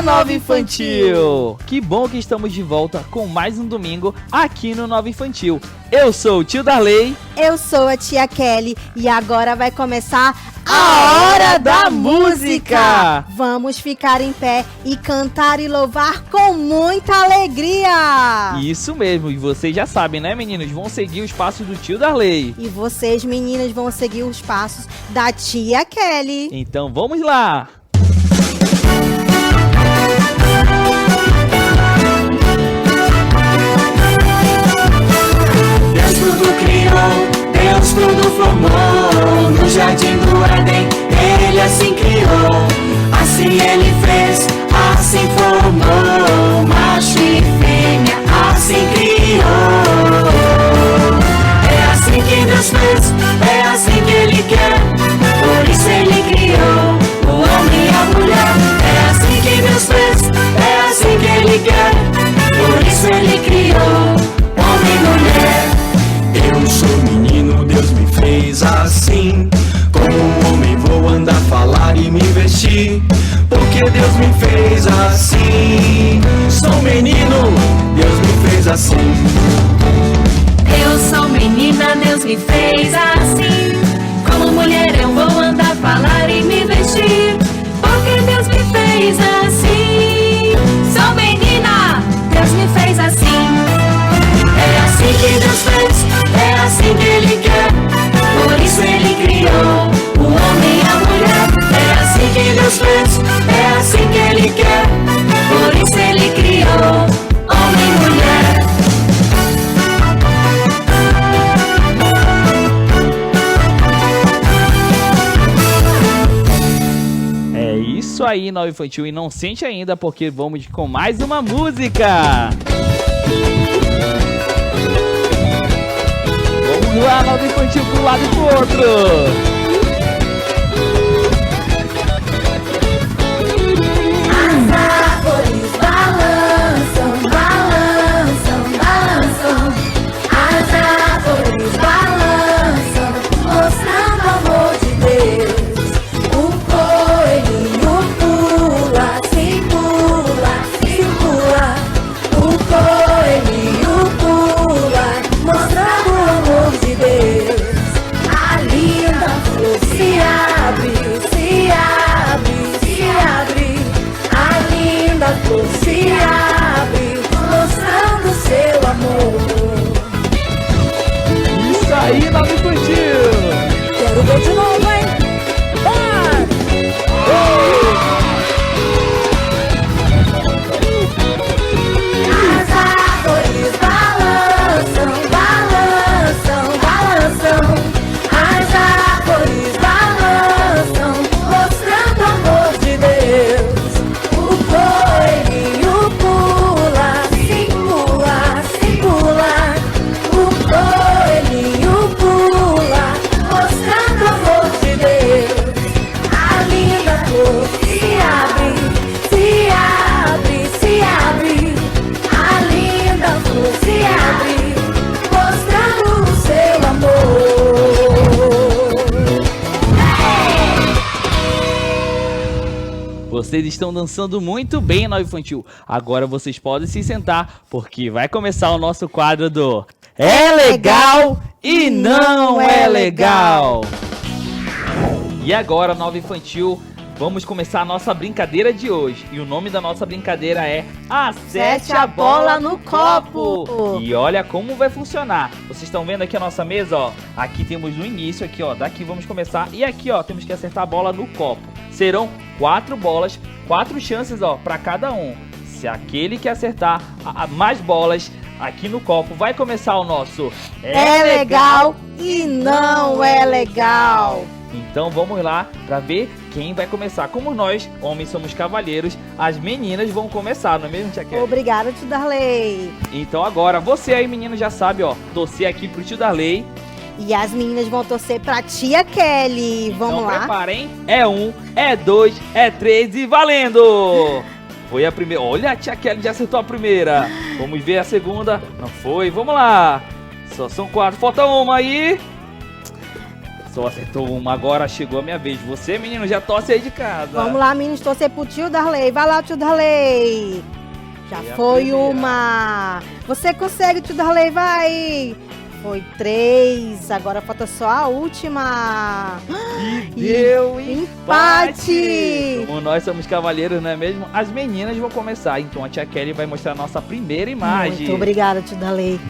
Nova Infantil! Que bom que estamos de volta com mais um domingo aqui no Nova Infantil. Eu sou o tio Darley. Eu sou a tia Kelly e agora vai começar a Hora da Música! Vamos ficar em pé e cantar e louvar com muita alegria! Isso mesmo, e vocês já sabem, né, meninos? Vão seguir os passos do tio Darley. E vocês, meninas, vão seguir os passos da tia Kelly. Então vamos lá! Deus tudo criou, Deus tudo formou. No jardim do Éden, Ele assim criou. Assim Ele fez, assim formou. Macho e fêmea, assim criou. É assim que Deus fez, é assim que Ele quer. Por isso Ele criou o homem e a mulher. É assim que Deus fez, é assim que Ele quer. Por isso Ele criou homem e mulher. Eu sou menino, Deus me fez assim. Como um homem vou andar, falar e me vestir. Porque Deus me fez assim. Sou menino, Deus me fez assim. Eu sou menina, Deus me fez assim. Como mulher eu vou andar, falar e me vestir. Porque Deus me fez assim. Sou menina, Deus me fez assim. É assim que Deus fez, é assim que Ele quer. Por isso Ele criou o homem e a mulher. É assim que Deus fez, é assim que Ele quer. Por isso Ele criou homem e mulher. É isso aí, Nova Infantil, e não sente ainda porque vamos com mais uma música! Vamos lá, Nova Infantil, pro lado e pro outro! As árvores balançam, balançam, balançam. As árvores balançam, mostrando o amor de Deus. O coelhinho pula, se pula, se pula. O coelhinho pula, mostrando o amor de Deus. A linda flor se abre, se abre, se abre. A linda flor se abre, mostrando seu amor. Isso aí, Nova Infantil! Quero ver de novo, hein? Vai! As árvores balançam, balançam, balançam. As árvores balançam, mostrando o amor de Deus. O coelhinho pula, se pula, se pula. O coelhinho pula, mostrando o amor de Deus. A linda flor se abre, se abre, se abre. A linda flor se abre, mostrando o seu amor. Vocês estão dançando muito bem, Nova Infantil. Agora vocês podem se sentar, porque vai começar o nosso quadro do É Legal e Não É Legal. E agora, Nova Infantil, vamos começar a nossa brincadeira de hoje. E o nome da nossa brincadeira é Acerte a Bola no Copo. E olha como vai funcionar. Vocês estão vendo aqui a nossa mesa, ó. Aqui temos no início, aqui, ó. Daqui vamos começar. E aqui, ó, temos que acertar a bola no copo. Serão 4 bolas, 4 chances, ó, para cada um. Se aquele que acertar mais bolas aqui no copo, vai começar o nosso É legal e não é legal. Então vamos lá para ver quem vai começar. Como nós, homens, somos cavalheiros, as meninas vão começar, não é mesmo, tia Kelly? Obrigada, tio Darley. Então agora, você aí, menino, já sabe, ó, torcer aqui pro tio Darley. E as meninas vão torcer pra tia Kelly. Vamos Então lá? preparem. É 1, é 2, é 3 e valendo! Foi a primeira. Olha, a tia Kelly já acertou a primeira. Vamos ver a segunda. Não foi. Vamos lá. Só são 4. Falta uma aí. Só acertou uma, agora chegou a minha vez. Você, menino, já torce aí de casa. Vamos lá, meninos, torcer pro tio Darley. Vai lá, tio Darley. Já E a foi primeira? uma. Você consegue, tio Darley, vai. Foi 3, agora falta só a última. E deu empate! Como nós somos cavalheiros, não é mesmo? As meninas vão começar, então a tia Kelly vai mostrar a nossa primeira imagem. Muito obrigada, tio Darley.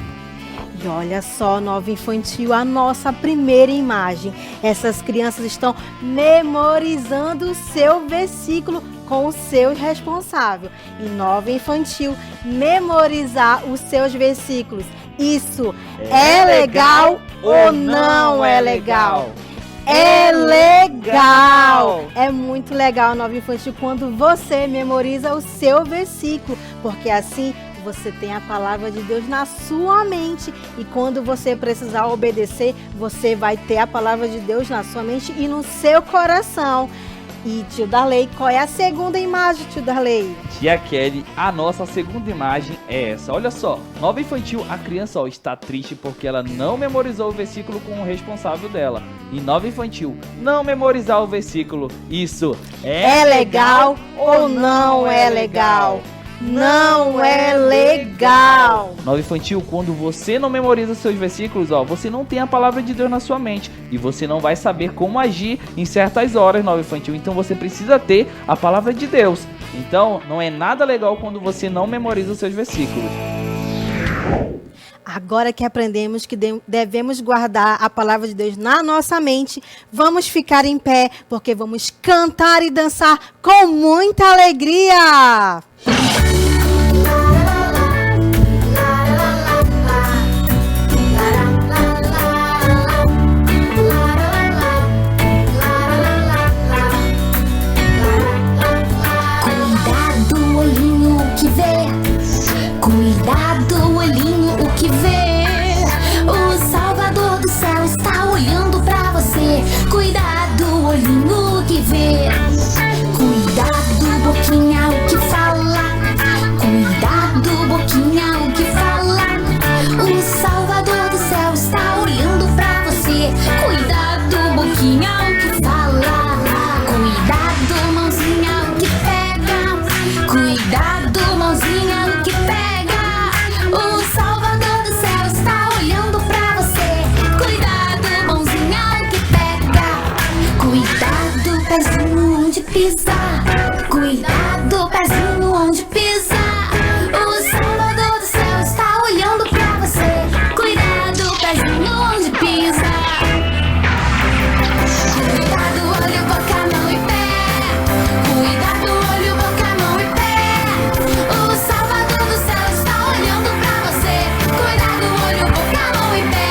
E olha só, Nova Infantil, a nossa primeira imagem. Essas crianças estão memorizando o seu versículo com o seu responsável. E Nova Infantil, memorizar os seus versículos. Isso é legal ou não é legal? É legal! É muito legal, Nova Infantil, quando você memoriza o seu versículo, porque assim você tem a palavra de Deus na sua mente e quando você precisar obedecer, você vai ter a palavra de Deus na sua mente e no seu coração. E tio Darley, qual é a segunda imagem, tio Darley? Tia Kelly, a nossa segunda imagem é essa. Olha só, Nova Infantil, a criança está triste porque ela não memorizou o versículo com o responsável dela. E Nova Infantil, não memorizar o versículo, isso É legal ou não é legal? Não é legal! Nova Infantil, quando você não memoriza seus versículos, você não tem a palavra de Deus na sua mente e você não vai saber como agir em certas horas, Nova Infantil. Então você precisa ter a palavra de Deus. Então não é nada legal quando você não memoriza os seus versículos. Agora que aprendemos que devemos guardar a palavra de Deus na nossa mente, vamos ficar em pé, porque vamos cantar e dançar com muita alegria! Cuidado, olhinho, o que vê. Cuidado, olhinho, o que vê. O Salvador do céu está olhando pra você. Cuidado, olhinho, o que vê. Cuidado, boquinha, o que fala. Cuidado, boquinha, o que fala. O Salvador do céu está olhando pra você. Cuidado, boquinha, o que fala. Cuidado, mãozinha, o que pega. Cuidado, mãozinha, o que pega. O Salvador do céu está olhando pra você. Cuidado, mãozinha, o que pega. Cuidado, pezinho, onde pisa. Cuidado, pezinho, onde pisa. O Salvador do céu está olhando pra você. Cuidado, pezinho, onde pisa. Cuidado, olho, boca, mão e pé. Cuidado, olho, boca, mão e pé. O Salvador do céu está olhando pra você. Cuidado, olho, boca, mão e pé.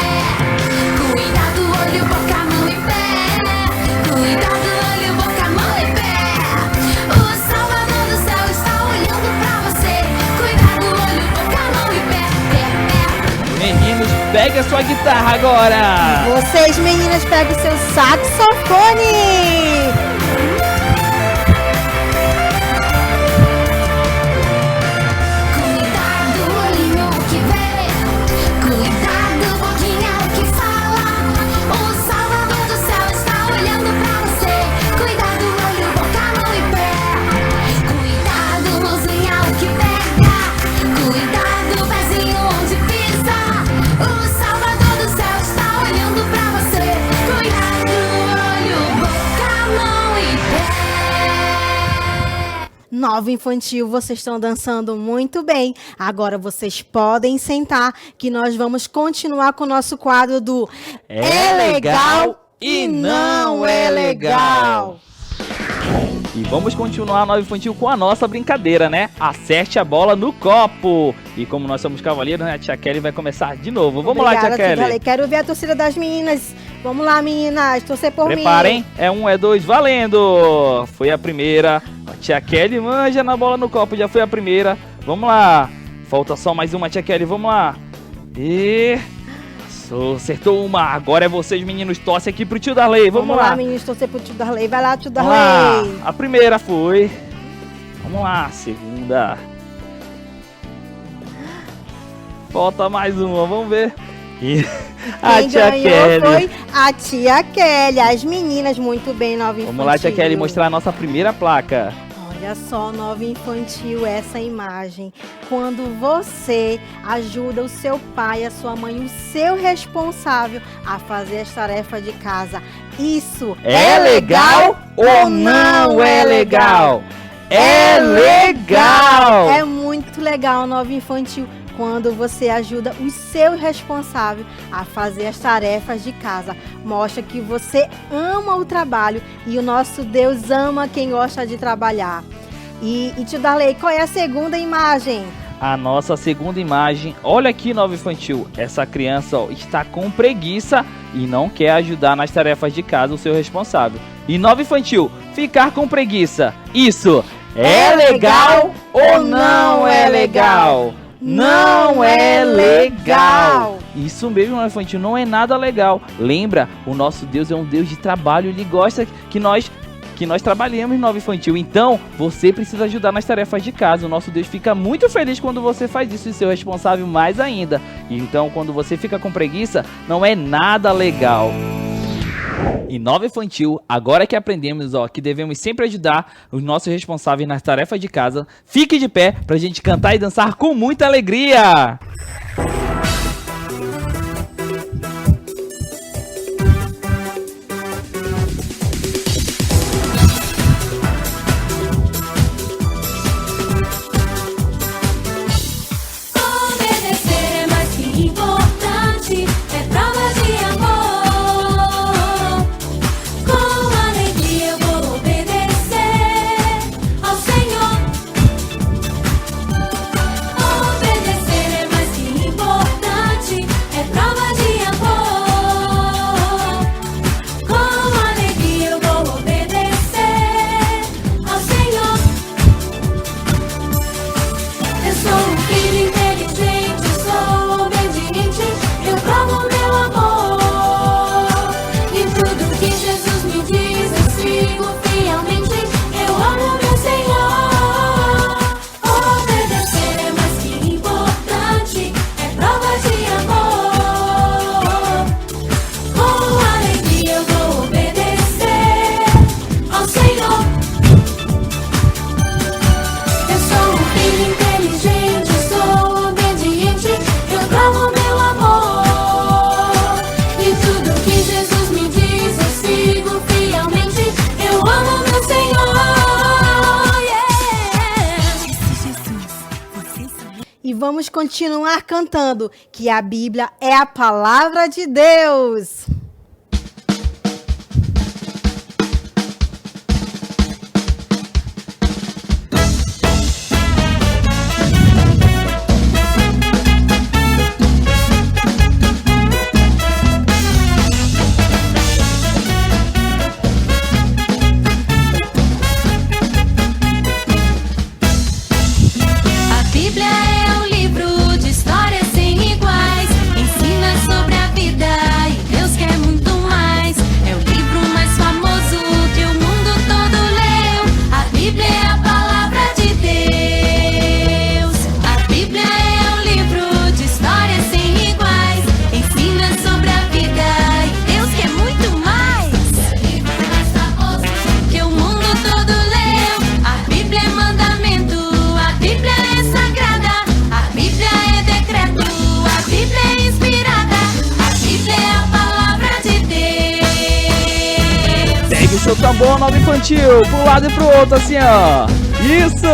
Cuidado, olho, boca, mão e pé. Cuidado, olho, boca, mão e pé. O Salvador do céu está olhando pra você. Cuidado, olho, boca, mão e pé. Meninos, pegue a sua guitarra agora! Vocês, meninas, pegam o seu saxofone! Cuidado, olhinho, o que vê. Cuidado, boquinha, o que fala. O Salvador do céu está olhando pra você. Cuidado, olho, boca, mão e pé. Cuidado, mãozinha, o que pega. Cuidado, pezinho, onde pisa. O Salvador do céu está olhando pra você. Cuidado, olho, boca, mão e pé. Nova Infantil, vocês estão dançando muito bem. Agora vocês podem sentar que nós vamos continuar com o nosso quadro do É legal e não é legal. E vamos continuar, Nova Infantil, com a nossa brincadeira, né? Acerte a bola no copo. E como nós somos cavaleiros, né? A tia Kelly vai começar de novo. Vamos lá, Obrigada, tia Kelly. Darley. Quero ver a torcida das meninas. Vamos lá, meninas. Torcer por mim. Preparem. É 1, é 2, valendo. Foi a primeira. A tia Kelly manja na bola no copo. Já foi a primeira. Vamos lá. Falta só mais uma, tia Kelly. Vamos lá. E... acertou uma. Agora é vocês, meninos. Tosse aqui pro tio Darley. Vamos lá. meninos. Torcer pro tio Darley. Vai lá, tio Vamos lá. Darley. A primeira foi. Vamos lá. Segunda. Falta mais uma. Vamos ver. E a Quem tia ganhou Kelly. foi a tia Kelly. As meninas, muito bem, Nova Infantil. Vamos lá, tia Kelly, mostrar a nossa primeira placa. Olha só, Nova Infantil, essa imagem. Quando você ajuda o seu pai, a sua mãe, o seu responsável a fazer as tarefas de casa. Isso É legal ou não é legal? É legal! É muito legal, Nova Infantil, quando você ajuda o seu responsável a fazer as tarefas de casa. Mostra que você ama o trabalho e o nosso Deus ama quem gosta de trabalhar. E tio Darley, qual é a segunda imagem? A nossa segunda imagem, olha aqui, Nova Infantil. Essa criança ó, está com preguiça e não quer ajudar nas tarefas de casa o seu responsável. E Nova Infantil, ficar com preguiça, isso é legal ou não é legal? Não é legal! Isso mesmo, Nova Infantil, não é nada legal. Lembra, o nosso Deus é um Deus de trabalho, Ele gosta que nós trabalhemos, Nova Infantil. Então, você precisa ajudar nas tarefas de casa. O nosso Deus fica muito feliz quando você faz isso e seu responsável mais ainda. Então, quando você fica com preguiça, não é nada legal. E Nova Infantil, agora que aprendemos que devemos sempre ajudar os nossos responsáveis nas tarefas de casa, fique de pé pra gente cantar e dançar com muita alegria! Obedecer é mais que importante, é prova de amor. Com alegria eu vou obedecer ao Senhor. Obedecer é mais que importante, é prova de amor. Com alegria eu vou obedecer ao Senhor. Eu sou um filho inteligente, sou obediente, eu provo meu amor. E tudo que Jesus me diz eu sigo fielmente, eu amo meu Senhor. Obedecer é mais que importante, é prova de amor. Com alegria eu vou obedecer ao Senhor. Eu sou um filho inteligente, sou obediente, eu provo meu amor. E tudo que Jesus me diz eu sigo fielmente, eu amo meu Senhor. E vamos continuar cantando, que a Bíblia é a palavra de Deus. A Bíblia é um livro de histórias sem iguais. Ensina sobre a vida e Deus quer muito mais. É o livro mais famoso que o mundo todo leu. A Bíblia é a palavra de Deus. A Bíblia é um livro de histórias sem iguais. Ensina sobre a vida e Deus quer muito mais. É o livro mais famoso que o mundo todo leu. A Bíblia é mandamento, a Bíblia é sagrada, a Bíblia é decreto, a Bíblia é inspirada, a Bíblia é a palavra de Deus. Pegue o seu tambor, Nova Infantil, pro lado e pro outro, assim, ó. Isso!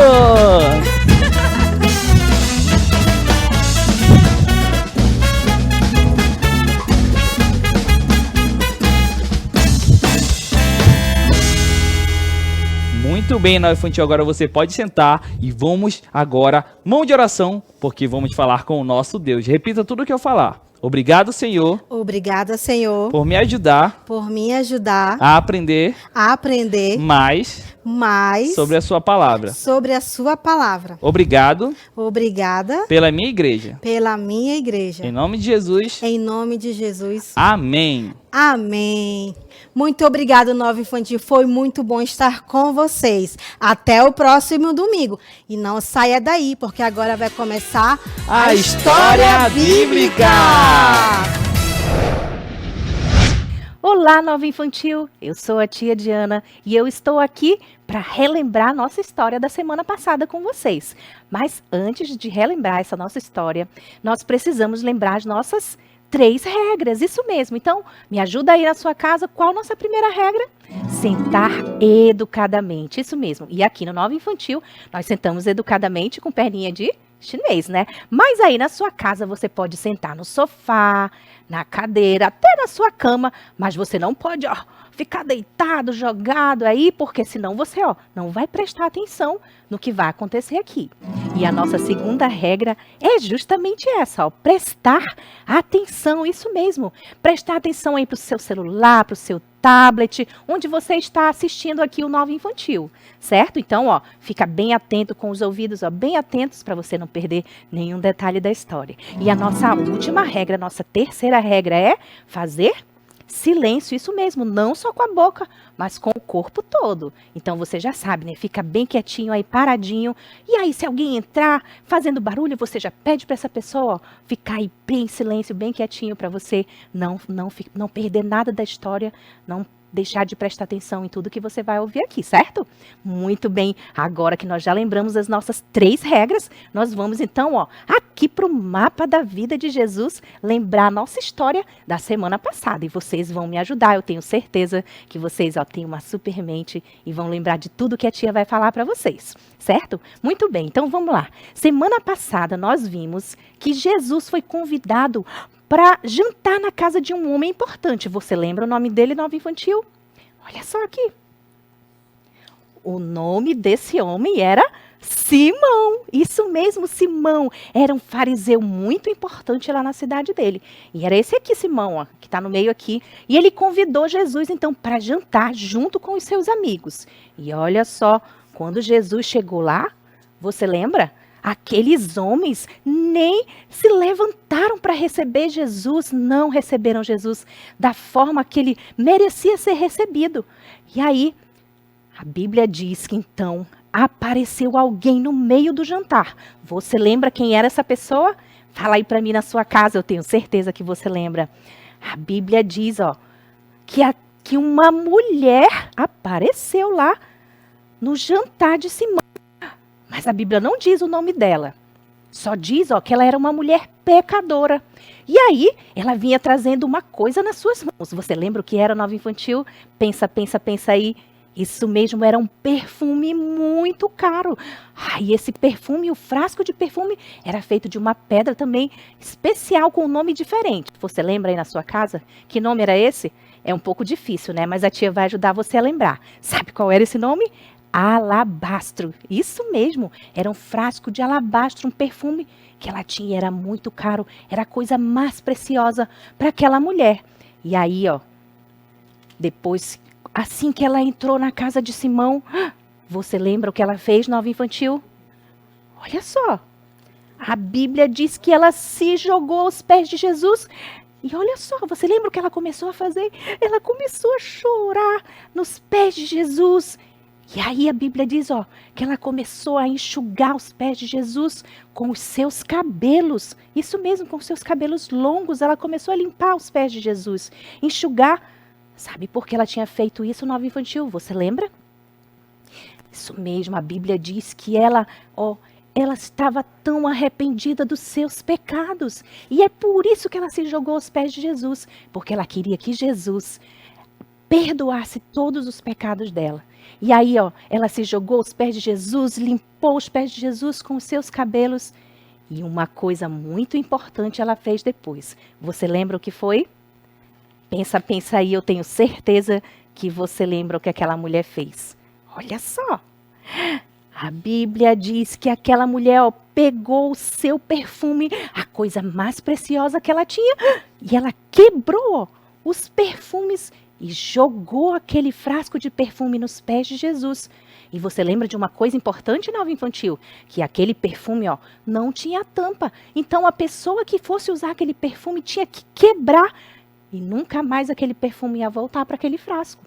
Muito bem, Nova Infantil, agora você pode sentar e vamos agora, mão de oração, porque vamos falar com o nosso Deus. Repita tudo o que eu falar. Obrigado, Senhor, Obrigada, Senhor, por me ajudar por me ajudar a aprender a aprender mais mais sobre a sua palavra. sobre a sua palavra. Obrigado Obrigada pela minha igreja. pela minha igreja. Em nome de Jesus, Em nome de Jesus. amém. Amém. Muito obrigado, Nova Infantil. Foi muito bom estar com vocês. Até o próximo domingo. E não saia daí, porque agora vai começar A História Bíblica! Olá, Nova Infantil! Eu sou a tia Diana e eu estou aqui para relembrar nossa história da semana passada com vocês. Mas antes de relembrar essa nossa história, nós precisamos lembrar as nossas 3 regras, isso mesmo. Então, me ajuda aí na sua casa. Qual a nossa primeira regra? Sentar educadamente, isso mesmo. E aqui no Nova Infantil, nós sentamos educadamente com perninha de chinês, né? Mas aí na sua casa você pode sentar no sofá, na cadeira, até na sua cama, mas você não pode, ficar deitado, jogado aí, porque senão você, não vai prestar atenção no que vai acontecer aqui. E a nossa segunda regra é justamente essa, prestar atenção, isso mesmo. Prestar atenção aí para o seu celular, para o seu tablet, onde você está assistindo aqui o Nova Infantil, certo? Então, fica bem atento com os ouvidos, bem atentos para você não perder nenhum detalhe da história. E a nossa última regra, nossa terceira regra é fazer silêncio, isso mesmo, não só com a boca, mas com o corpo todo. Então você já sabe, né? Fica bem quietinho aí, paradinho. E aí, se alguém entrar fazendo barulho, você já pede para essa pessoa ficar aí bem em silêncio, bem quietinho, para você não perder nada da história, não deixar de prestar atenção em tudo que você vai ouvir aqui, certo? Muito bem, agora que nós já lembramos as nossas 3 regras, nós vamos então, aqui para o mapa da vida de Jesus, lembrar a nossa história da semana passada. E vocês vão me ajudar, eu tenho certeza que vocês, têm uma super mente e vão lembrar de tudo que a tia vai falar para vocês, certo? Muito bem, então vamos lá. Semana passada nós vimos que Jesus foi convidado para jantar na casa de um homem importante. Você lembra o nome dele, Nova Infantil? Olha só aqui. O nome desse homem era Simão. Isso mesmo, Simão. Era um fariseu muito importante lá na cidade dele. E era esse aqui, Simão, que está no meio aqui. E ele convidou Jesus, então, para jantar junto com os seus amigos. E olha só, quando Jesus chegou lá, você lembra? Aqueles homens nem se levantaram para receber Jesus, não receberam Jesus da forma que ele merecia ser recebido. E aí, a Bíblia diz que então apareceu alguém no meio do jantar. Você lembra quem era essa pessoa? Fala aí para mim na sua casa, eu tenho certeza que você lembra. A Bíblia diz, que uma mulher apareceu lá no jantar de Simão. Mas a Bíblia não diz o nome dela. Só diz, que ela era uma mulher pecadora. E aí, ela vinha trazendo uma coisa nas suas mãos. Você lembra o que era, Nova Infantil? Pensa aí. Isso mesmo, era um perfume muito caro. E esse perfume, o frasco de perfume, era feito de uma pedra também especial, com um nome diferente. Você lembra aí na sua casa? Que nome era esse? É um pouco difícil, né? Mas a tia vai ajudar você a lembrar. Sabe qual era esse nome? Alabastro, isso mesmo, era um frasco de alabastro, um perfume que ela tinha, era muito caro, era a coisa mais preciosa para aquela mulher. E aí, depois, assim que ela entrou na casa de Simão, você lembra o que ela fez, Nova Infantil? Olha só, a Bíblia diz que ela se jogou aos pés de Jesus. E olha só, você lembra o que ela começou a fazer? Ela começou a chorar nos pés de Jesus. E aí a Bíblia diz, que ela começou a enxugar os pés de Jesus com os seus cabelos. Isso mesmo, com os seus cabelos longos, ela começou a limpar os pés de Jesus. Enxugar. Sabe por que ela tinha feito isso, Nova Infantil? Você lembra? Isso mesmo, a Bíblia diz que ela estava tão arrependida dos seus pecados. E é por isso que ela se jogou aos pés de Jesus. Porque ela queria que Jesus perdoasse todos os pecados dela. E aí, ela se jogou aos pés de Jesus, limpou os pés de Jesus com os seus cabelos. E uma coisa muito importante ela fez depois. Você lembra o que foi? Pensa aí, eu tenho certeza que você lembra o que aquela mulher fez. Olha só. A Bíblia diz que aquela mulher, pegou o seu perfume, a coisa mais preciosa que ela tinha, e ela quebrou os perfumes e jogou aquele frasco de perfume nos pés de Jesus. E você lembra de uma coisa importante, Nova Infantil? Que aquele perfume, não tinha tampa. Então, a pessoa que fosse usar aquele perfume tinha que quebrar E nunca mais aquele perfume ia voltar para aquele frasco.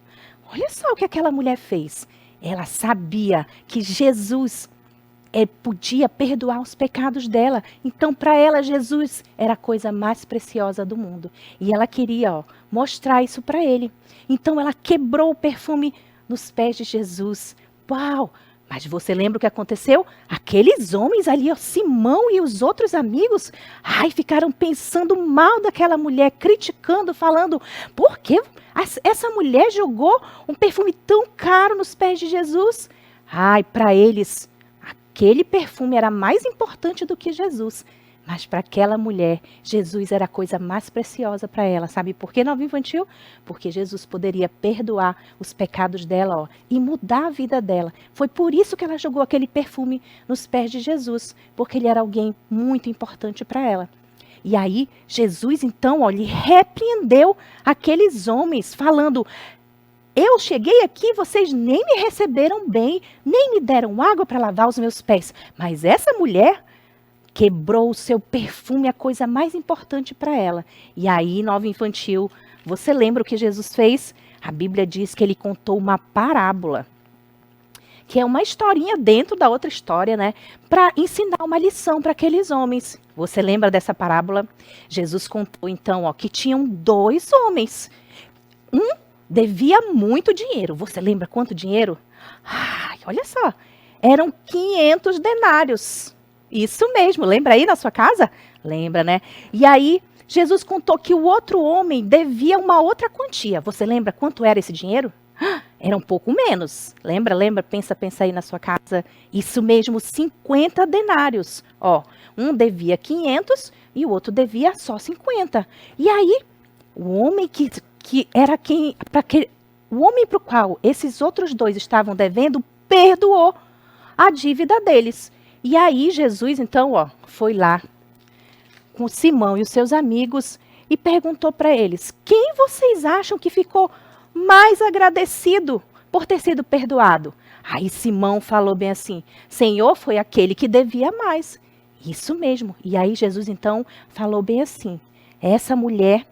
Olha só o que aquela mulher fez. Ela sabia que Jesus podia perdoar os pecados dela. Então, para ela, Jesus era a coisa mais preciosa do mundo. E ela queria mostrar isso para ele. Então, ela quebrou o perfume nos pés de Jesus. Uau! Mas você lembra o que aconteceu? Aqueles homens ali, Simão e os outros amigos, ficaram pensando mal daquela mulher, criticando, falando, por que essa mulher jogou um perfume tão caro nos pés de Jesus? Para eles, aquele perfume era mais importante do que Jesus. Mas para aquela mulher, Jesus era a coisa mais preciosa para ela. Sabe por que, Nova Infantil? Porque Jesus poderia perdoar os pecados dela e mudar a vida dela. Foi por isso que ela jogou aquele perfume nos pés de Jesus. Porque ele era alguém muito importante para ela. E aí, Jesus então, lhe repreendeu aqueles homens, falando, eu cheguei aqui, vocês nem me receberam bem, nem me deram água para lavar os meus pés. Mas essa mulher quebrou o seu perfume, a coisa mais importante para ela. E aí, Nova Infantil, você lembra o que Jesus fez? A Bíblia diz que ele contou uma parábola, que é uma historinha dentro da outra história, né? Para ensinar uma lição para aqueles homens. Você lembra dessa parábola? Jesus contou, então, que tinham 2 homens. Um devia muito dinheiro. Você lembra quanto dinheiro? Olha só, eram 500 denários. Isso mesmo, lembra aí na sua casa? Lembra, né? E aí, Jesus contou que o outro homem devia uma outra quantia. Você lembra quanto era esse dinheiro? Era um pouco menos. Lembra? Pensa aí na sua casa. Isso mesmo, 50 denários. Um devia 500 e o outro devia só 50. E aí, o homem que era o homem para o qual esses outros 2 estavam devendo, perdoou a dívida deles. E aí Jesus, então, foi lá com Simão e os seus amigos e perguntou para eles, quem vocês acham que ficou mais agradecido por ter sido perdoado? Aí Simão falou bem assim, Senhor, foi aquele que devia mais. Isso mesmo. E aí Jesus, então, falou bem assim, essa mulher,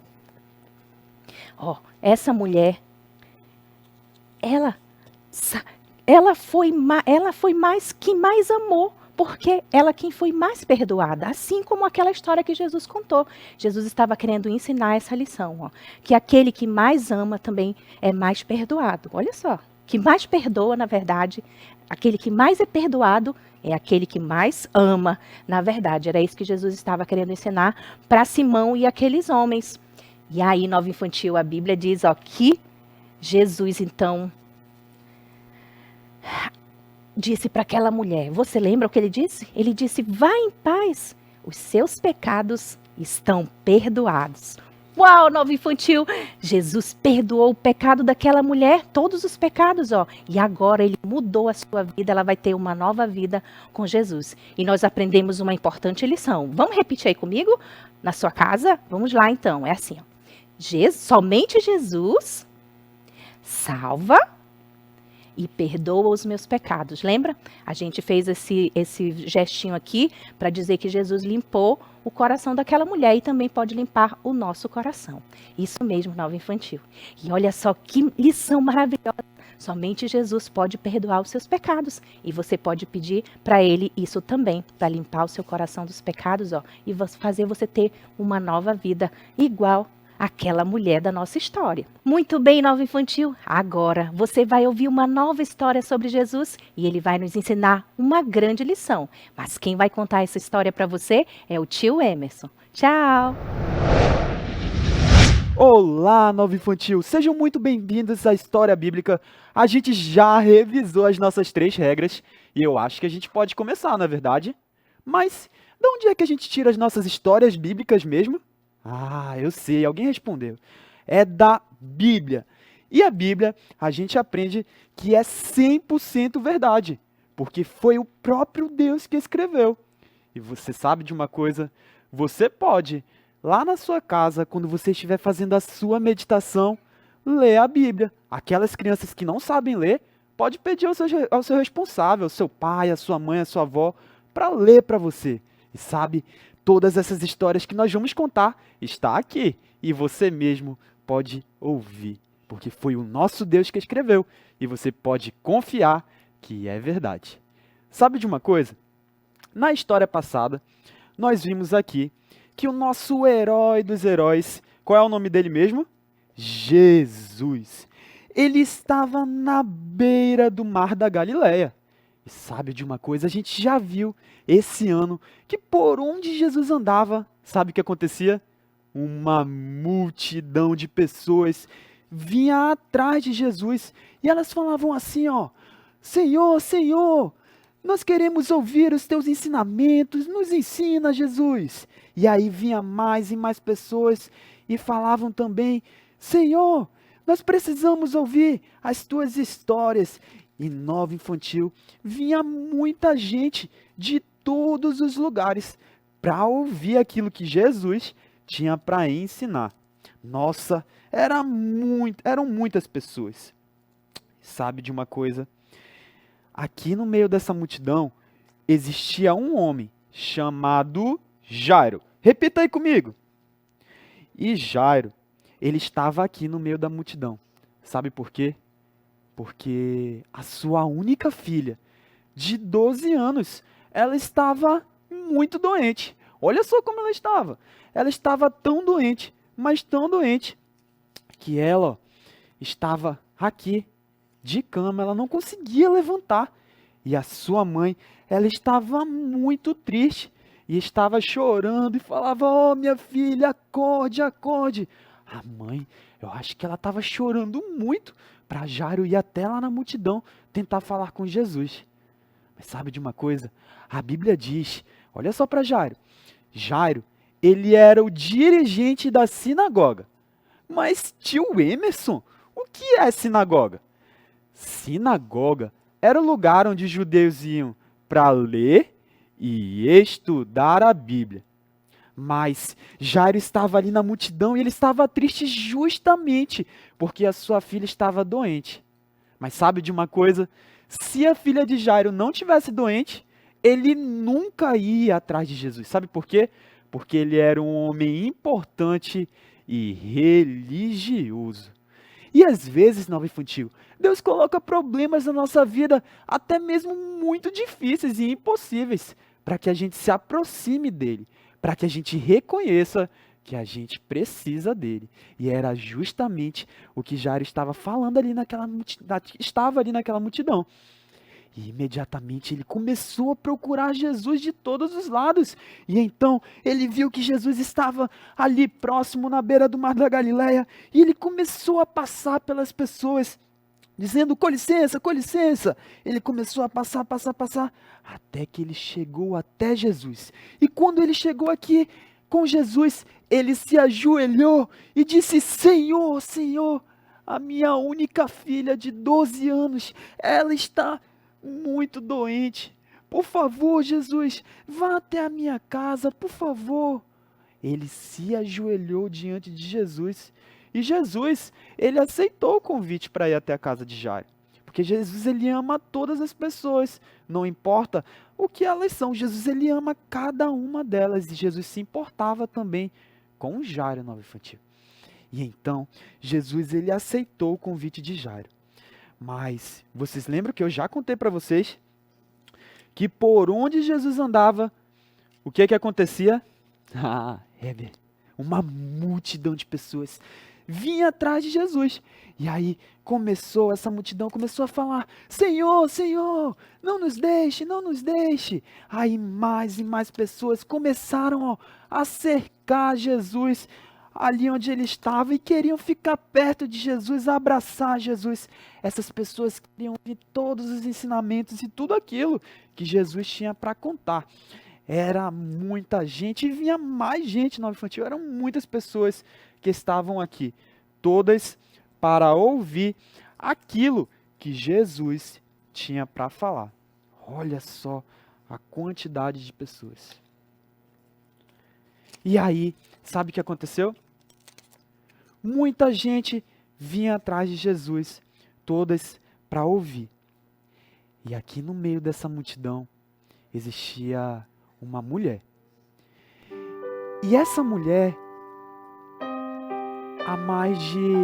ela foi mais que mais amou. Porque ela quem foi mais perdoada, assim como aquela história que Jesus contou. Jesus estava querendo ensinar essa lição, que aquele que mais ama também é mais perdoado. Olha só, que mais perdoa, na verdade, aquele que mais é perdoado é aquele que mais ama, na verdade. Era isso que Jesus estava querendo ensinar para Simão e aqueles homens. E aí, Nova Infantil, a Bíblia diz que Jesus, então, disse para aquela mulher, você lembra o que ele disse? Ele disse, vá em paz, os seus pecados estão perdoados. Uau, Nova Infantil, Jesus perdoou o pecado daquela mulher, todos os pecados, e agora ele mudou a sua vida, ela vai ter uma nova vida com Jesus. E nós aprendemos uma importante lição. Vamos repetir aí comigo, na sua casa? Vamos lá então, é assim, somente Jesus salva e perdoa os meus pecados. Lembra? A gente fez esse gestinho aqui para dizer que Jesus limpou o coração daquela mulher e também pode limpar o nosso coração. Isso mesmo, Nova Infantil. E olha só que lição maravilhosa. Somente Jesus pode perdoar os seus pecados. E você pode pedir para ele isso também, para limpar o seu coração dos pecados, e fazer você ter uma nova vida igual aquela mulher da nossa história. Muito bem, Nova Infantil. Agora você vai ouvir uma nova história sobre Jesus e ele vai nos ensinar uma grande lição. Mas quem vai contar essa história para você é o tio Emerson. Tchau! Olá, Nova Infantil! Sejam muito bem-vindos à História Bíblica. A gente já revisou as nossas 3 regras e eu acho que a gente pode começar, não é verdade? Mas de onde é que a gente tira as nossas histórias bíblicas mesmo? Eu sei, alguém respondeu. É da Bíblia. E a Bíblia, a gente aprende que é 100% verdade, porque foi o próprio Deus que escreveu. E você sabe de uma coisa? Você pode, lá na sua casa, quando você estiver fazendo a sua meditação, ler a Bíblia. Aquelas crianças que não sabem ler, pode pedir ao seu responsável, ao seu pai, à sua mãe, à sua avó, para ler para você. E sabe, todas essas histórias que nós vamos contar está aqui e você mesmo pode ouvir, porque foi o nosso Deus que escreveu e você pode confiar que é verdade. Sabe de uma coisa? Na história passada, nós vimos aqui que o nosso herói dos heróis, qual é o nome dele mesmo? Jesus. Ele estava na beira do mar da Galileia. E sabe de uma coisa? A gente já viu esse ano que por onde Jesus andava, sabe o que acontecia? Uma multidão de pessoas vinha atrás de Jesus e elas falavam assim, ó: Senhor, Senhor, nós queremos ouvir os teus ensinamentos, nos ensina, Jesus. E aí vinha mais e mais pessoas e falavam também: Senhor, nós precisamos ouvir as tuas histórias. E Nova Infantil vinha muita gente de todos os lugares para ouvir aquilo que Jesus tinha para ensinar. Nossa, eram muitas pessoas. Sabe de uma coisa? Aqui no meio dessa multidão existia um homem chamado Jairo. Repita aí comigo. E Jairo, ele estava aqui no meio da multidão. Sabe por quê? Porque a sua única filha, de 12 anos, ela estava muito doente. Olha só como ela estava. Ela estava tão doente, mas tão doente, que ela estava aqui, de cama, ela não conseguia levantar. E a sua mãe, ela estava muito triste, e estava chorando, e falava: oh, minha filha, acorde, acorde. A mãe, eu acho que ela estava chorando muito, para Jairo ir até lá na multidão, tentar falar com Jesus. Mas sabe de uma coisa? A Bíblia diz, olha só para Jairo. Jairo, ele era o dirigente da sinagoga. Mas tio Emerson, o que é sinagoga? Sinagoga era o lugar onde os judeus iam para ler e estudar a Bíblia. Mas Jairo estava ali na multidão e ele estava triste justamente porque a sua filha estava doente. Mas sabe de uma coisa? Se a filha de Jairo não tivesse doente, ele nunca ia atrás de Jesus. Sabe por quê? Porque ele era um homem importante e religioso. E às vezes, Nova Infantil, Deus coloca problemas na nossa vida, até mesmo muito difíceis e impossíveis, para que a gente se aproxime dele, para que a gente reconheça que a gente precisa dele. E era justamente o que Jairo estava falando ali naquela multidão. E imediatamente ele começou a procurar Jesus de todos os lados. E então ele viu que Jesus estava ali próximo na beira do mar da Galileia. E ele começou a passar pelas pessoas, dizendo: com licença, com licença. Ele começou a passar, até que ele chegou até Jesus. E quando ele chegou aqui com Jesus, ele se ajoelhou e disse: Senhor, Senhor, a minha única filha de 12 anos, ela está muito doente. Por favor, Jesus, vá até a minha casa, por favor. Ele se ajoelhou diante de Jesus. E Jesus, ele aceitou o convite para ir até a casa de Jairo. Porque Jesus, ele ama todas as pessoas, não importa o que elas são. Jesus, ele ama cada uma delas. E Jesus se importava também com Jairo, Nova Infantil. E então, Jesus, ele aceitou o convite de Jairo. Mas, vocês lembram que eu já contei para vocês que por onde Jesus andava, o que acontecia? Heber, uma multidão de pessoas vinha atrás de Jesus. E aí essa multidão começou a falar: Senhor, Senhor, não nos deixe, não nos deixe. Aí mais e mais pessoas começaram a cercar Jesus ali onde ele estava e queriam ficar perto de Jesus, abraçar Jesus. Essas pessoas queriam ouvir todos os ensinamentos e tudo aquilo que Jesus tinha para contar. Era muita gente e vinha mais gente, Nova Infantil. Eram muitas pessoas que estavam aqui, todas para ouvir aquilo que Jesus tinha para falar. Olha só a quantidade de pessoas. E aí, sabe o que aconteceu? Muita gente vinha atrás de Jesus, todas para ouvir. E aqui no meio dessa multidão existia uma mulher. E essa mulher, há mais de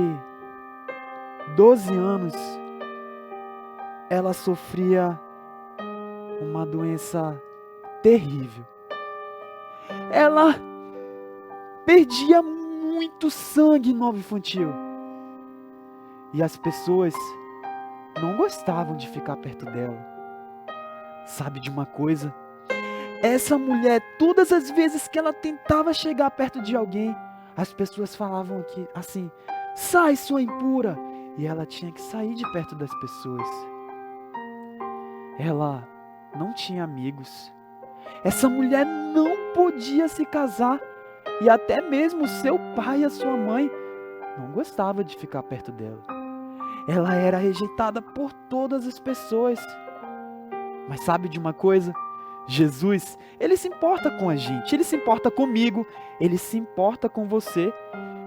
12 anos, ela sofria uma doença terrível. Ela perdia muito sangue no ovo infantil. E as pessoas não gostavam de ficar perto dela. Sabe de uma coisa? Essa mulher, todas as vezes que ela tentava chegar perto de alguém, as pessoas falavam assim, sai sua impura. E ela tinha que sair de perto das pessoas. Ela não tinha amigos. Essa mulher não podia se casar. E até mesmo seu pai e a sua mãe não gostavam de ficar perto dela. Ela era rejeitada por todas as pessoas. Mas sabe de uma coisa? Jesus, Ele se importa com a gente. Ele se importa comigo. Ele se importa com você.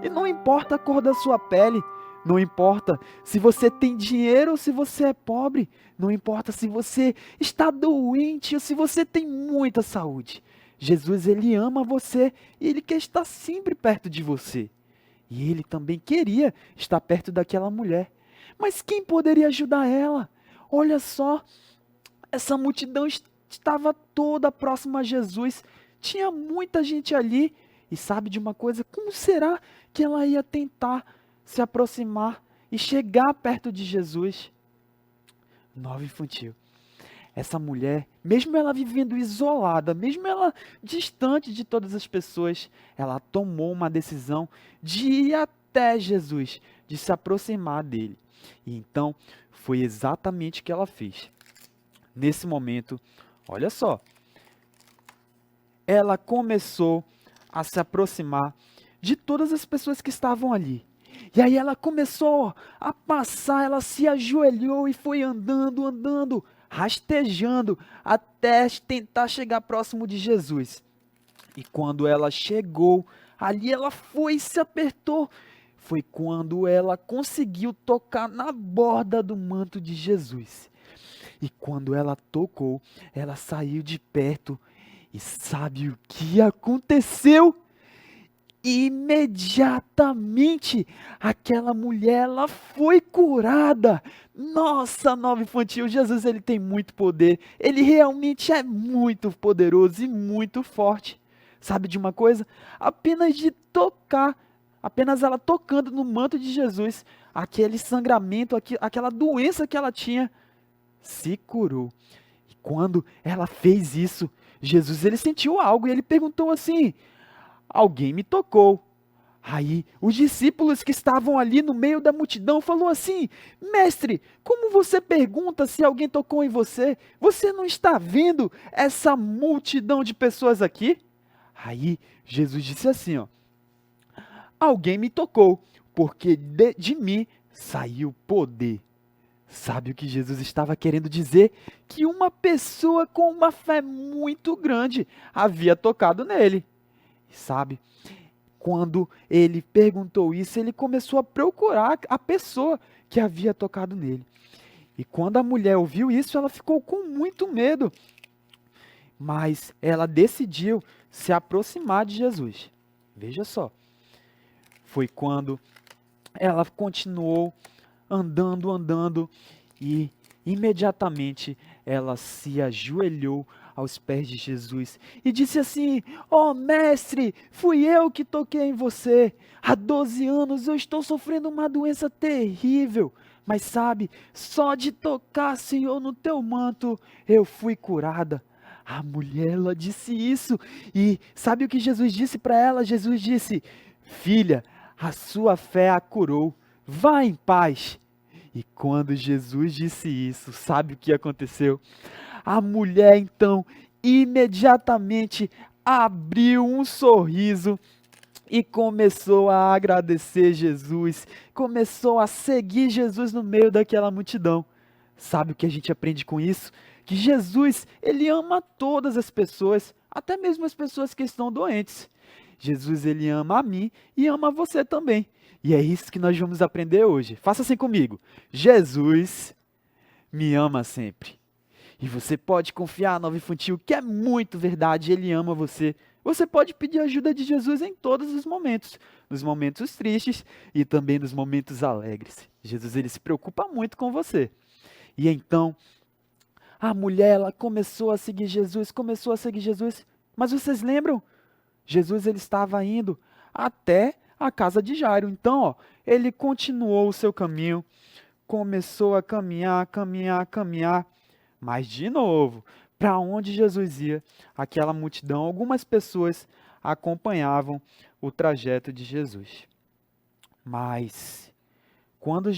E não importa a cor da sua pele. Não importa se você tem dinheiro ou se você é pobre. Não importa se você está doente ou se você tem muita saúde. Jesus, Ele ama você e Ele quer estar sempre perto de você. E Ele também queria estar perto daquela mulher. Mas quem poderia ajudar ela? Olha só, essa multidão estava toda próxima a Jesus. Tinha muita gente ali. E sabe de uma coisa? Como será que ela ia tentar se aproximar e chegar perto de Jesus? Nova infantil. Essa mulher, mesmo ela vivendo isolada, mesmo ela distante de todas as pessoas, ela tomou uma decisão de ir até Jesus, de se aproximar dele. E então, foi exatamente o que ela fez. Nesse momento, olha só, ela começou a se aproximar de todas as pessoas que estavam ali. E aí ela começou a passar, ela se ajoelhou e foi andando, rastejando, até tentar chegar próximo de Jesus. E quando ela chegou, ali ela foi e se apertou. Foi quando ela conseguiu tocar na borda do manto de Jesus. E quando ela tocou, ela saiu de perto. E sabe o que aconteceu? Imediatamente, aquela mulher, ela foi curada. Nossa, Nova Infantil, Jesus, ele tem muito poder. Ele realmente é muito poderoso e muito forte. Sabe de uma coisa? Apenas de tocar, apenas ela tocando no manto de Jesus, aquele sangramento, aquela doença que ela tinha, se curou. E quando ela fez isso, Jesus, ele sentiu algo e ele perguntou assim: alguém me tocou. Aí os discípulos que estavam ali no meio da multidão falou assim: mestre, como você pergunta se alguém tocou em você? Você não está vendo essa multidão de pessoas aqui? Aí Jesus disse assim, alguém me tocou, porque de mim saiu poder. Sabe o que Jesus estava querendo dizer? Que uma pessoa com uma fé muito grande havia tocado nele. Sabe, quando ele perguntou isso, ele começou a procurar a pessoa que havia tocado nele. E quando a mulher ouviu isso, ela ficou com muito medo. Mas ela decidiu se aproximar de Jesus. Veja só. Foi quando ela continuou andando e imediatamente ela se ajoelhou aos pés de Jesus e disse assim: mestre, fui eu que toquei em você. Há 12 anos eu estou sofrendo uma doença terrível, mas sabe, só de tocar, Senhor, no teu manto, eu fui curada. A mulher, ela disse isso e sabe o que Jesus disse para ela? Jesus disse: filha, a sua fé a curou, vá em paz. E quando Jesus disse isso, sabe o que aconteceu? A mulher, então, imediatamente abriu um sorriso e começou a agradecer Jesus, começou a seguir Jesus no meio daquela multidão. Sabe o que a gente aprende com isso? Que Jesus, ele ama todas as pessoas, até mesmo as pessoas que estão doentes. Jesus, ele ama a mim e ama você também. E é isso que nós vamos aprender hoje. Faça assim comigo. Jesus me ama sempre. E você pode confiar, Nova Infantil, que é muito verdade. Ele ama você Você pode pedir ajuda de Jesus em todos os momentos, nos momentos tristes e também nos momentos alegres. Jesus, ele se preocupa muito com você. E então, a mulher, ela começou a seguir Jesus, mas vocês lembram? Jesus, ele estava indo até a casa de Jairo. Então, ó, ele continuou o seu caminho, começou a caminhar, mas de novo, para onde Jesus ia, aquela multidão, algumas pessoas acompanhavam o trajeto de Jesus. Mas, quando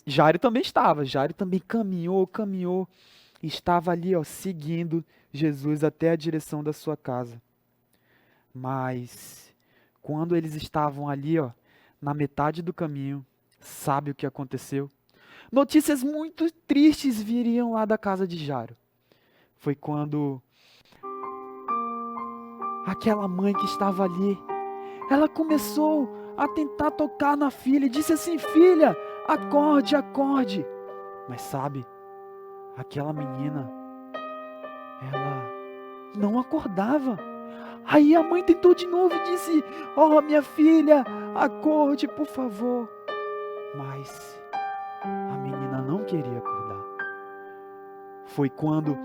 Jairo também estava, Jairo também caminhou, estava ali, ó, seguindo Jesus até a direção da sua casa. Mas, quando eles estavam ali, ó, na metade do caminho, sabe o que aconteceu? Notícias muito tristes viriam lá da casa de Jairo. Foi quando aquela mãe que estava ali, ela começou a tentar tocar na filha e disse assim: filha, acorde, acorde. Mas sabe, aquela menina, ela não acordava. Aí a mãe tentou de novo e disse: oh, minha filha, acorde, por favor. Mas a menina não queria acordar. Foi quando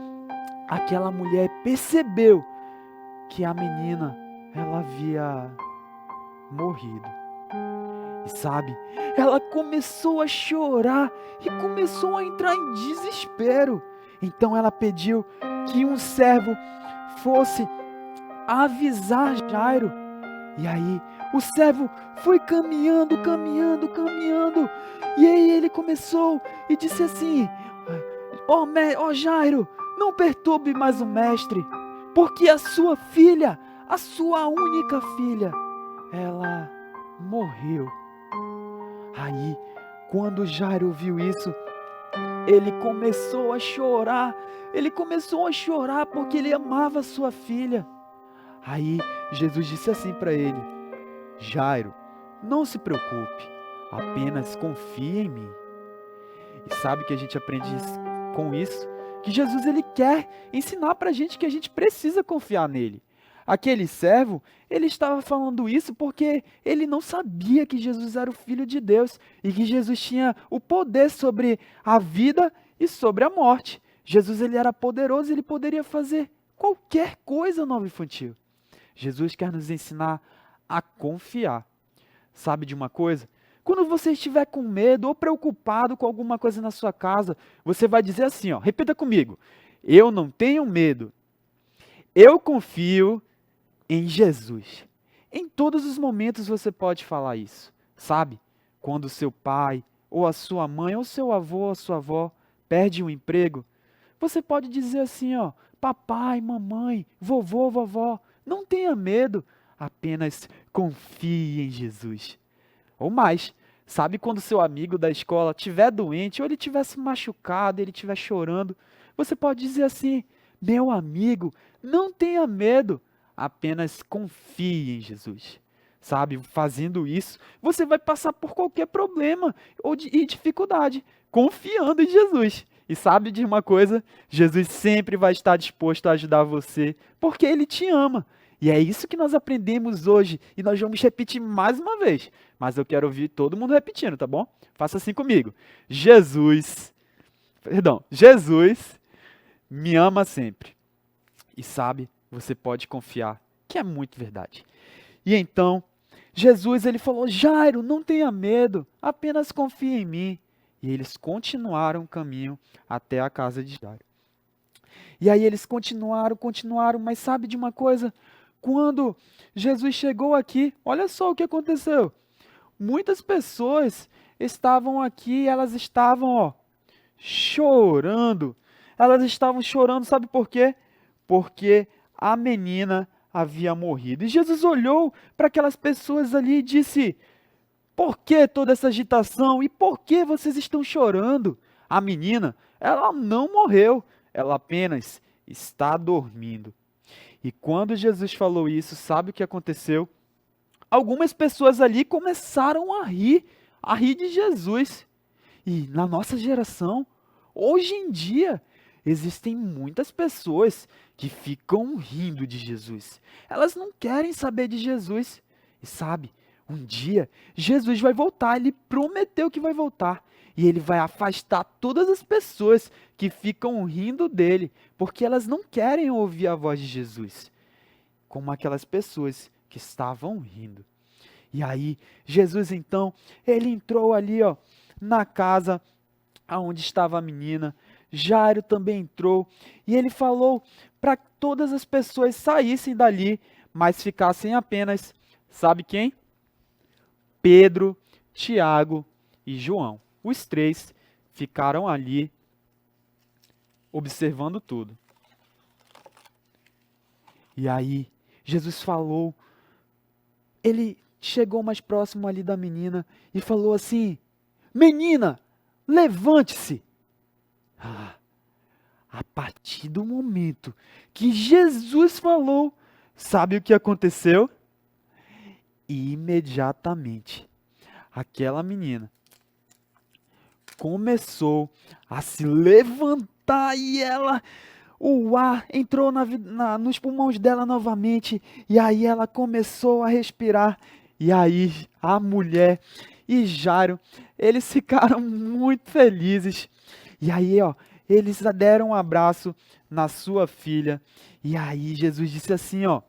aquela mulher percebeu que a menina, ela havia morrido. E sabe, ela começou a chorar e começou a entrar em desespero. Então ela pediu que um servo fosse avisar Jairo. E aí o servo foi caminhando. E aí ele começou e disse assim: ó Jairo, não perturbe mais o mestre, porque a sua filha, a sua única filha, ela morreu. Aí, quando Jairo viu isso, ele começou a chorar. Porque ele amava a sua filha. Aí Jesus disse assim para ele: Jairo, não se preocupe, apenas confie em mim. E sabe que a gente aprende com isso? Que Jesus, ele quer ensinar para a gente que a gente precisa confiar nele. Aquele servo, ele estava falando isso porque ele não sabia que Jesus era o Filho de Deus e que Jesus tinha o poder sobre a vida e sobre a morte. Jesus, ele era poderoso, ele poderia fazer qualquer coisa, Nova Infantil. Jesus quer nos ensinar a confiar. Sabe de uma coisa? Quando você estiver com medo ou preocupado com alguma coisa na sua casa, você vai dizer assim, ó, repita comigo: eu não tenho medo, eu confio em Jesus. Em todos os momentos você pode falar isso, sabe? Quando o seu pai, ou a sua mãe, ou seu avô, ou a sua avó perde um emprego, você pode dizer assim, ó: papai, mamãe, vovô, vovó, não tenha medo, apenas confie em Jesus. Ou mais, sabe quando seu amigo da escola estiver doente, ou ele estiver se machucado, ele estiver chorando, você pode dizer assim: meu amigo, não tenha medo, apenas confie em Jesus. Sabe, fazendo isso, você vai passar por qualquer problema e dificuldade, confiando em Jesus. E sabe de uma coisa? Jesus sempre vai estar disposto a ajudar você, porque Ele te ama. E é isso que nós aprendemos hoje, e nós vamos repetir mais uma vez. Mas eu quero ouvir todo mundo repetindo, tá bom? Faça assim comigo. Jesus me ama sempre. E sabe, você pode confiar, que é muito verdade. E então, Jesus, ele falou: Jairo, não tenha medo, apenas confie em mim. E eles continuaram o caminho até a casa de Jairo. E aí eles continuaram, mas sabe de uma coisa? Quando Jesus chegou aqui, olha só o que aconteceu. Muitas pessoas estavam aqui, elas estavam, ó, chorando. Elas estavam chorando, sabe por quê? Porque a menina havia morrido. E Jesus olhou para aquelas pessoas ali e disse: por que toda essa agitação? E por que vocês estão chorando? A menina, ela não morreu, ela apenas está dormindo. E quando Jesus falou isso, sabe o que aconteceu? Algumas pessoas ali começaram a rir de Jesus. E na nossa geração, hoje em dia, existem muitas pessoas que ficam rindo de Jesus. Elas não querem saber de Jesus. E sabe, um dia Jesus vai voltar, ele prometeu que vai voltar. E ele vai afastar todas as pessoas que ficam rindo dele, porque elas não querem ouvir a voz de Jesus, como aquelas pessoas que estavam rindo. E aí, Jesus então, ele entrou ali, ó, na casa aonde estava a menina. Jairo também entrou e ele falou para que todas as pessoas saíssem dali, mas ficassem apenas, sabe quem? Pedro, Tiago e João. Os três ficaram ali observando tudo. E aí, Jesus falou, ele chegou mais próximo ali da menina e falou assim: menina, levante-se. A partir do momento que Jesus falou, sabe o que aconteceu? Imediatamente, aquela menina começou a se levantar e o ar entrou nos pulmões dela novamente, e aí ela começou a respirar. E aí a mulher e Jairo, eles ficaram muito felizes. E aí, ó, eles deram um abraço na sua filha. E aí Jesus disse assim, ó: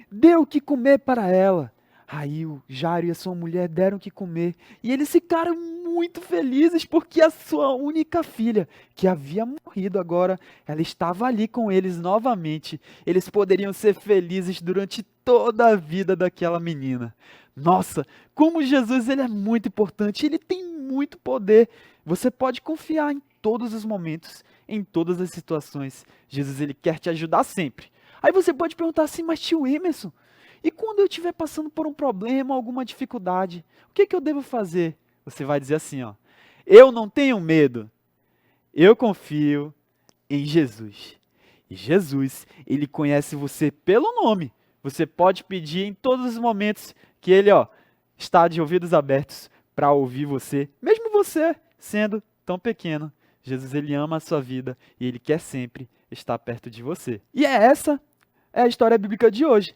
dê o que comer para ela. Aí o Jairo e a sua mulher deram o que comer. E eles ficaram muito felizes porque a sua única filha, que havia morrido agora, ela estava ali com eles novamente. Eles poderiam ser felizes durante toda a vida daquela menina. Nossa, como Jesus, ele é muito importante, ele tem muito poder. Você pode confiar em todos os momentos, em todas as situações. Jesus, ele quer te ajudar sempre. Aí você pode perguntar assim: mas tio Emerson, e quando eu estiver passando por um problema, alguma dificuldade, o que eu devo fazer? Você vai dizer assim, ó: eu não tenho medo, eu confio em Jesus. E Jesus, ele conhece você pelo nome. Você pode pedir em todos os momentos que ele, ó, está de ouvidos abertos para ouvir você, mesmo você sendo tão pequeno. Jesus, ele ama a sua vida e ele quer sempre estar perto de você. E essa é a história bíblica de hoje.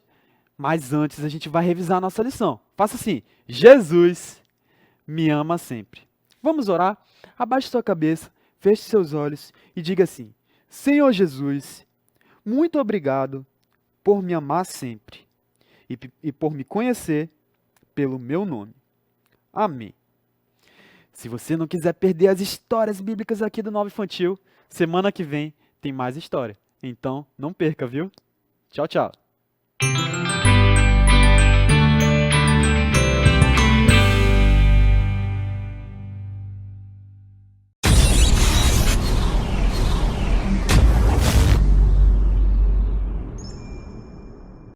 Mas antes a gente vai revisar a nossa lição. Faça assim: Jesus me ama sempre. Vamos orar? Abaixe sua cabeça, feche seus olhos e diga assim: Senhor Jesus, muito obrigado por me amar sempre e por me conhecer pelo meu nome. Amém. Se você não quiser perder as histórias bíblicas aqui do Nova Infantil, semana que vem tem mais história. Então não perca, viu? Tchau, tchau.